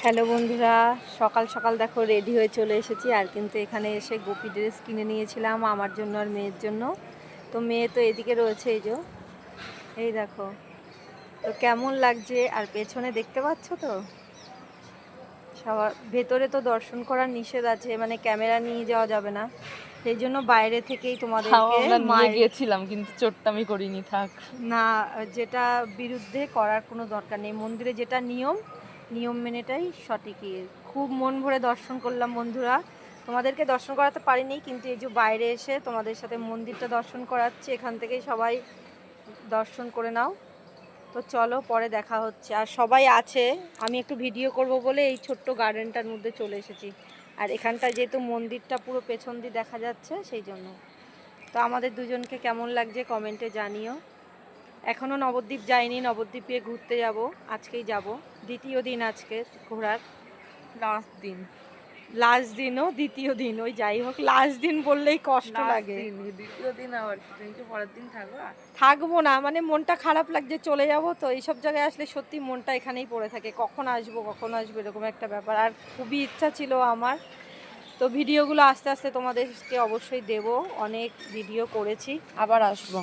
Hello বন্ধুরা, সকাল সকাল দেখো রেডি হয়ে চলে এসেছি। আর কিন্তু এখানে এসে গোপী ড্রেস কিনে নিয়েছিলাম আমার জন্য আর মেয়ের জন্য। তো মেয়ে তো এদিকে রয়েছে, এই দেখো। তো কেমন লাগছে আর পেছনে দেখতে পাচ্ছ তো সবার। ভেতরে তো দর্শন করার নিষেধ আছে, মানে ক্যামেরা নিয়ে যাওয়া যাবে না, সেই জন্য বাইরে থেকেই তোমাদেরকে আমরা নিয়ে গিয়েছিলাম, কিন্তু চোট্টামি করিনি। থাক না, যেটা বিরুদ্ধে করার কোনো দরকার নেই। মন্দিরে যেটা নিয়ম মেনেটাই সঠিকই। খুব মন ভরে দর্শন করলাম বন্ধুরা। তোমাদেরকে দর্শন করাতে পারিনি, কিন্তু এই যে বাইরে এসে তোমাদের সাথে মন্দিরটা দর্শন করাচ্ছি। এখান থেকেই সবাই দর্শন করে নাও। তো চলো, পরে দেখা হচ্ছে। আর সবাই আছে, আমি একটু ভিডিও করব বলে এই ছোট্ট গার্ডেনটার মধ্যে চলে এসেছি। আর এখানটা যেহেতু মন্দিরটা পুরো পেছন দিয়ে দেখা যাচ্ছে, সেই জন্য। তো আমাদের দুজনকে কেমন লাগছে কমেন্টে জানিও। এখনও নবদ্বীপ যাইনি, নবদ্বীপে ঘুরতে যাব, আজকেই যাব। দ্বিতীয় দিন আজকে ঘোরার। লাস্ট দিনও দ্বিতীয় দিন, ওই যাই হোক, লাস্ট দিন বললেই কষ্ট লাগে। দ্বিতীয় দিন আবার তুমি কি পরের দিন থাকবা? থাকবো না, মানে মনটা খারাপ লাগছে, চলে যাব। তো এইসব জায়গায় আসলে সত্যি মনটা এখানেই পড়ে থাকে, কখন আসবো এরকম একটা ব্যাপার। আর খুবই ইচ্ছা ছিল আমার। তো ভিডিওগুলো আস্তে আস্তে তোমাদেরকে অবশ্যই দেব। অনেক ভিডিও করেছি, আবার আসবো,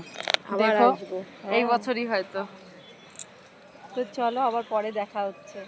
আবার দেখো আসবো। এই বছরই হয়তো। তো চলো, আবার পরে দেখা হচ্ছে।